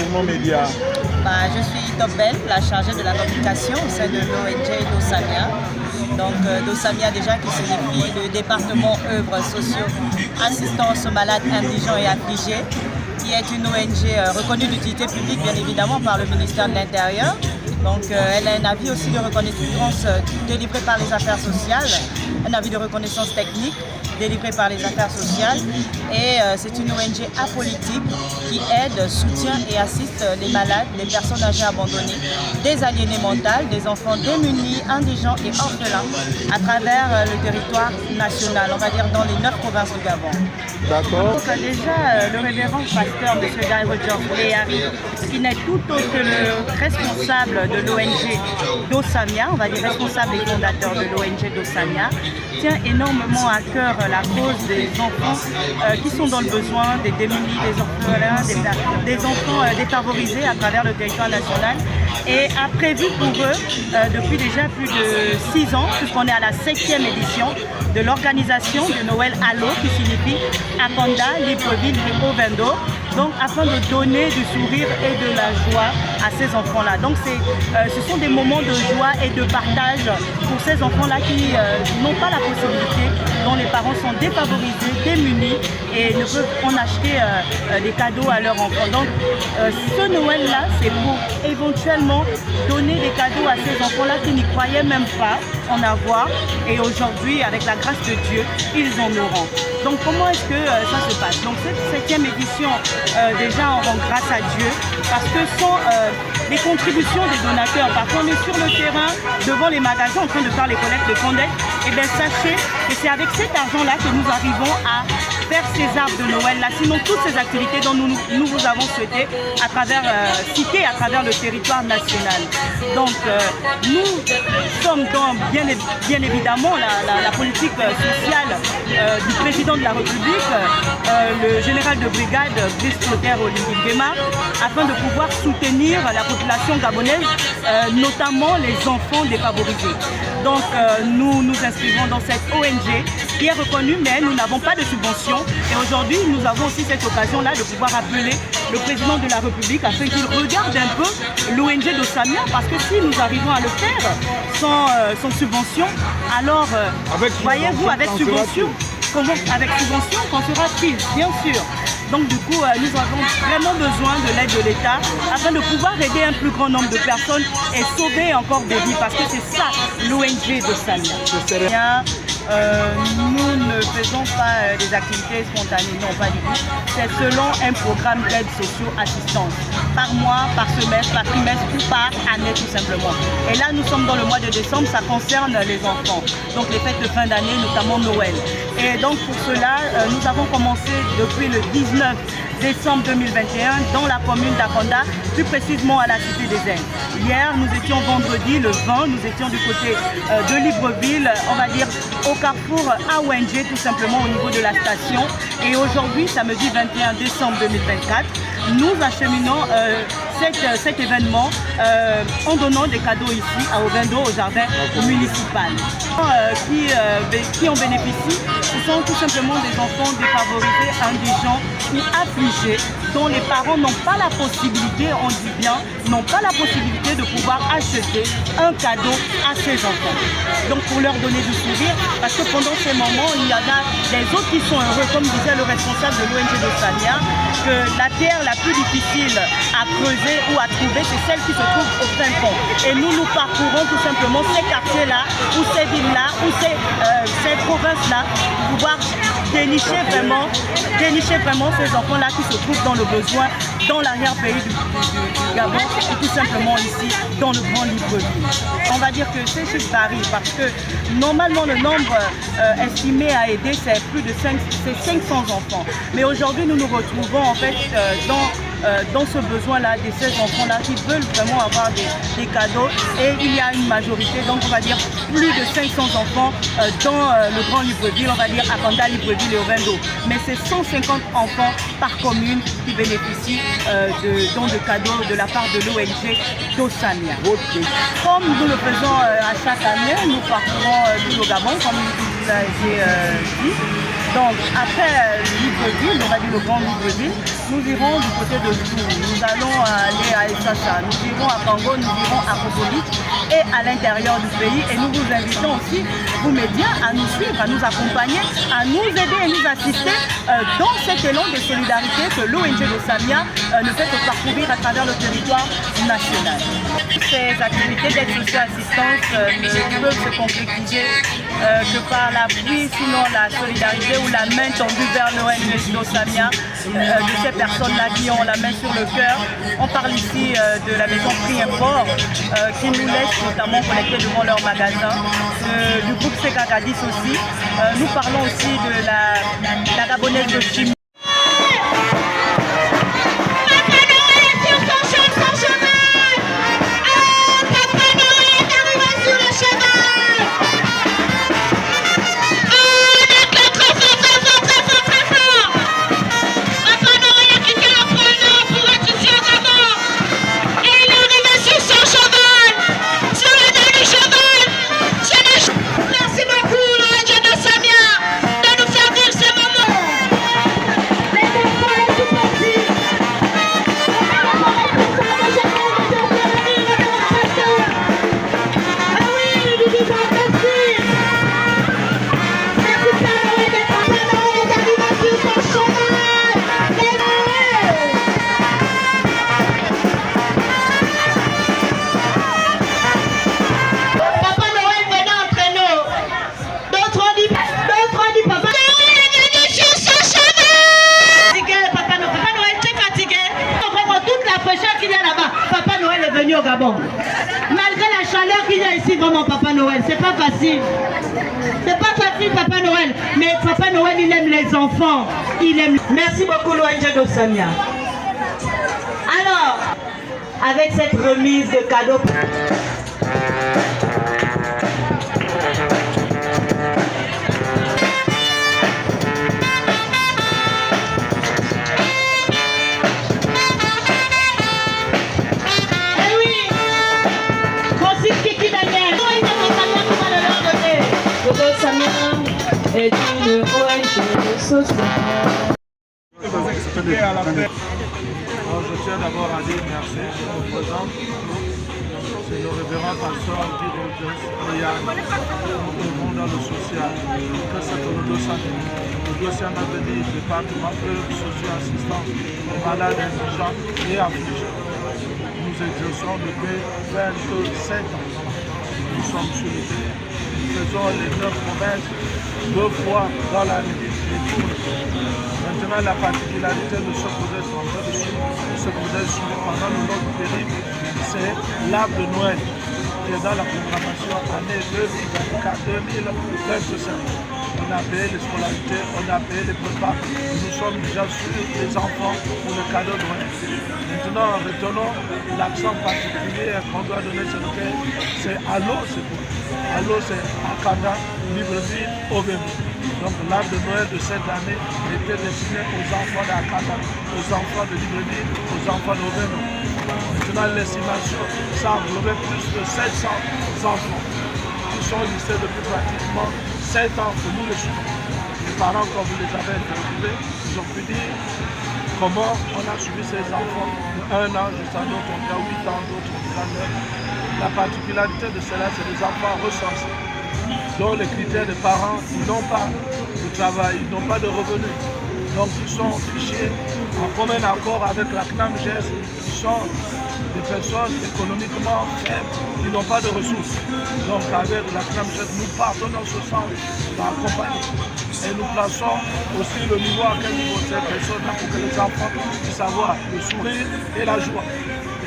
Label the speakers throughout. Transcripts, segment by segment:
Speaker 1: Mouvement Média?
Speaker 2: Je suis Topbel, la chargée de la communication au sein de l'ONG Dosamia. Donc Dosamia déjà qui signifie le département œuvres sociaux, assistance aux malades indigents et affligés, qui est une ONG reconnue d'utilité publique bien évidemment par le ministère de l'Intérieur. Donc elle a un avis aussi de reconnaissance délivré par les affaires sociales, un avis de reconnaissance technique délivré par les affaires sociales, et c'est une ONG apolitique qui aide, soutient et assiste les malades, les personnes âgées abandonnées, des aliénés mentaux, des enfants démunis, indigents et orphelins à travers le territoire national, on va dire dans les 9 provinces du Gabon.
Speaker 1: D'accord.
Speaker 2: Donc déjà le révérend pasteur M. Guy Rogers Léari, qui n'est tout autre que le responsable de l'ONG Dosamia, on va dire responsable et fondateur de l'ONG Dosamia, tient énormément à cœur la cause des enfants qui sont dans le besoin, des démunis, des orphelins, des enfants défavorisés à travers le territoire national, et a prévu pour eux depuis déjà plus de 6 ans, puisqu'on est à la 7e édition de l'organisation de Noël à l'eau, qui signifie Akonda, Libreville et Ovendo, donc afin de donner du sourire et de la joie à ces enfants-là. Donc ce sont des moments de joie et de partage pour ces enfants-là qui n'ont pas la possibilité, dont les parents sont défavorisés, démunis et ne peuvent en acheter des cadeaux à leurs enfants. Donc ce Noël-là, c'est pour éventuellement donner des cadeaux à ces enfants-là qui n'y croyaient même pas en avoir, et aujourd'hui, avec la grâce de Dieu, ils en auront. Donc comment est-ce que ça se passe? Donc cette 7e édition, déjà on rend grâce à Dieu, parce que sans les contributions des donateurs, parfois on est sur le terrain, devant les magasins en train de faire les collectes de fonds d'aide, et bien sachez que c'est avec cet argent-là que nous arrivons à faire ces arbres de Noël-là, sinon toutes ces activités dont nous vous avons souhaité à travers, citer à travers le territoire national. Donc nous sommes dans bien évidemment la politique sociale du président de la République, le général de brigade Brice Clotaire Olinguema, afin de pouvoir soutenir la population gabonaise, notamment les enfants défavorisés. Donc nous nous inscrivons dans cette ONG qui est reconnue, mais nous n'avons pas de subvention, et aujourd'hui nous avons aussi cette occasion-là de pouvoir appeler le président de la République afin qu'il regarde un peu l'ONG Dosamia, parce que si nous arrivons à le faire sans subvention, alors voyez-vous, avec subvention, avec subvention, qu'on sera prise, bien sûr. Donc du coup, nous avons vraiment besoin de l'aide de l'État afin de pouvoir aider un plus grand nombre de personnes et sauver encore des vies, parce que c'est ça l'ONG Dosamia. Nous ne faisons pas des activités spontanées, non, pas du tout. C'est selon un programme d'aide socio-assistance, par mois, par semestre, par trimestre ou par année tout simplement. Et là, nous sommes dans le mois de décembre, ça concerne les enfants, donc les fêtes de fin d'année, notamment Noël. Et donc pour cela, nous avons commencé depuis le 19 décembre 2021 dans la commune d'Akonda, plus précisément à la Cité des Indes. Hier, nous étions vendredi, le 20, nous étions du côté de Libreville, on va dire au carrefour Awenge, tout simplement au niveau de la station. Et aujourd'hui, samedi 21 décembre 2024, nous acheminons cet événement en donnant des cadeaux ici à Ovendo, au jardin municipal. Qui en bénéficient, ce sont tout simplement des enfants défavorisés, indigents ou affligés, dont les parents n'ont pas la possibilité, on dit bien, n'ont pas la possibilité de pouvoir acheter un cadeau à ces enfants. Donc pour leur donner du sourire, parce que pendant ces moments, il y en a des autres qui sont heureux, comme disait le responsable de l'ONG Dosamia, que la terre la plus difficile à creuser ou à trouver, c'est celle qui se trouve au fin fond. Et nous parcourons tout simplement ces quartiers-là, ou ces villes-là, ou ces provinces-là, pour pouvoir dénicher vraiment ces enfants-là qui se trouvent dans le besoin, dans l'arrière-pays du Gabon, et tout simplement ici, dans le Grand Libreville. On va dire que ces chiffres varient, parce que normalement le nombre estimé à aider, c'est plus de 500 enfants. Mais aujourd'hui, nous nous retrouvons en fait dans ce besoin-là, de ces enfants-là qui veulent vraiment avoir des cadeaux, et il y a une majorité, donc on va dire plus de 500 enfants dans le Grand Libreville, on va dire Akonda, Libreville et Ovendo. Mais c'est 150 enfants par commune qui bénéficient de dons de cadeaux de la part de l'ONG Dosamia. Comme nous le faisons à chaque année, nous parcourons tout le Gabon, comme vous l'avez dit. Donc après Libreville, on va dire le grand Libreville, nous irons du côté de Tours, nous allons aller à Essassa, nous irons à Congo, nous irons à Kobolik et à l'intérieur du pays. Et nous vous invitons aussi, vous médias, à nous suivre, à nous accompagner, à nous aider et nous assister dans cet élan de solidarité que l'ONG d'Ossamia ne fait que parcourir à travers le territoire national. Ces activités d'aide sociale assistance ne peuvent se concrétiser que par l'appui, sinon la solidarité ou la main tendue vers l'ONG d'Ossamia, de ces personnes-là qui ont la main sur le cœur. On parle ici de la maison Prix Import qui nous laisse notamment collecter devant leur magasin, du groupe Sekakadis aussi. Nous parlons aussi de la Gabonaise de Chimie.
Speaker 1: Au Gabon. Malgré la chaleur qu'il y a ici, vraiment Papa Noël, c'est pas facile. C'est pas facile Papa Noël, mais Papa Noël il aime les enfants. Il aime. Merci beaucoup l'ONG d'Ossamia. Alors, avec cette remise de cadeaux.
Speaker 3: Est une ONG sociale.
Speaker 4: Je tiens d'abord à dire merci à nos présents. C'est le révérend pasteur Guy Rogers, nous œuvrons dans le social. Que c'est que le dossier à venir, département socio-assistant aux malades indigents et affligés. Nous exerçons depuis 27 ans. Nous sommes sur le terrain. Nous faisons les 9 promesses 2 fois dans l'année. Maintenant, la particularité de ce projet pendant le long périple, c'est l'arbre de Noël qui est dans la programmation année 2024-2025. On a payé les scolarités, on a payé les prépas. Nous sommes déjà sur les enfants pour le cadeau de Noël. Maintenant, retenons l'accent particulier qu'on doit donner sur lequel c'est à l'eau, c'est quoi? À l'eau, c'est Akanda, Libreville, Ovembe. Donc l'arbre de Noël de cette année était destiné aux enfants d'Akanda, aux enfants de Libreville, aux enfants d'Ovembe. Maintenant, l'estimation, ça englobait plus de 700 enfants qui sont listés depuis pratiquement 7 ans que nous les suivons. Les parents, comme vous les avez interviewés, ils ont pu dire comment on a suivi ces enfants de 1 an jusqu'à d'autres, on dit à 8 ans, d'autres, on dit à 9. La particularité de cela, c'est des enfants recensés, dont les critères des parents, ils n'ont pas de travail, ils n'ont pas de revenus. Donc ils sont fichés en commun accord avec la CNAMGES, qui sont des personnes économiquement faibles, qui n'ont pas de ressources. Donc avec la CNAMGES, nous partons dans ce sens d'accompagner. Et nous plaçons aussi le niveau à quel niveau ces personnes-là pour que les enfants puissent avoir le sourire et la joie.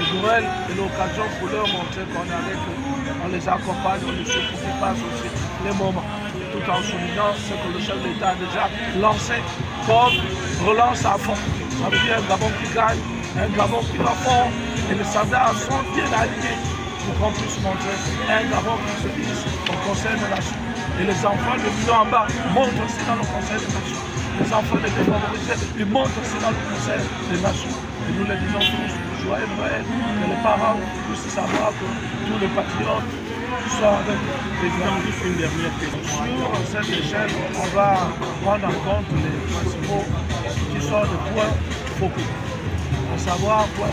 Speaker 4: Et Noël est l'occasion pour leur montrer qu'on est avec eux, on les accompagne, on les secoue, qui passent aussi les moments, tout en soulignant ce que le chef de l'État a déjà lancé comme relance à fond. Ça veut dire un Gabon qui gagne, un Gabon qui va fort, et les standards sont bien alignés pour qu'on puisse montrer un Gabon qui se hisse au Conseil des Nations. Et les enfants de milieu en bas montent aussi dans le Conseil des Nations. Les enfants des défavorisés, ils montent aussi dans le Conseil des Nations. Et nous les disons tous, joyeux Noël, que les parents puissent savoir que tous les patriotes soit avec les gens. Juste une dernière question. Sur cette échelle, on va prendre en compte les principaux qui sont des points focaux. À savoir quoi,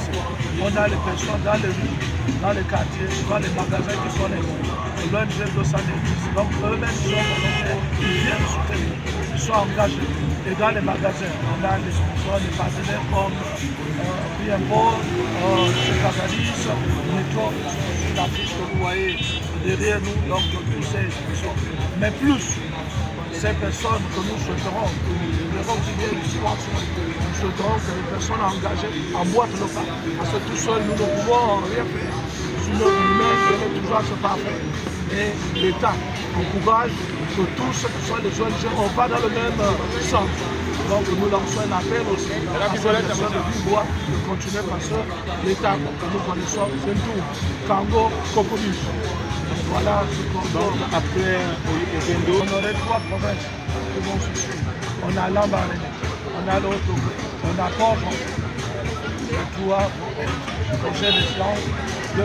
Speaker 4: on a les personnes dans les rues, dans les quartiers, dans les magasins qui connaissent l'ONG d'Osanétis. Donc eux-mêmes sont volontaires, ils viennent soutenir, ils sont engagés. Et dans les magasins, on a des sponsors, des partenaires comme Piempo, Chekagadis, Metro, l'affiche que vous voyez derrière nous, donc tous ces sponsors. Mais plus, ces personnes que nous souhaiterons, nous verrons qu'il y ait une situation, nous souhaiterons que les personnes engagées en boîte locale, parce que tout seul nous ne pouvons rien faire. Sur le humain, elle est toujours à ce parfait. Et l'État encourage que tous ceux qui sont les ONG, on va dans le même sens. Donc nous lançons un appel aussi à ces personnes de Vibois de continuer parce que l'État que nous connaissons, c'est tout. Kango, Kokobus. Voilà ce qu'on donne. Après, on aurait 3 provinces qui vont se suivre. On a Lambaré, on a l'autre, on a Port-Jean. Et toi, prochaine échéance, 2024-2025.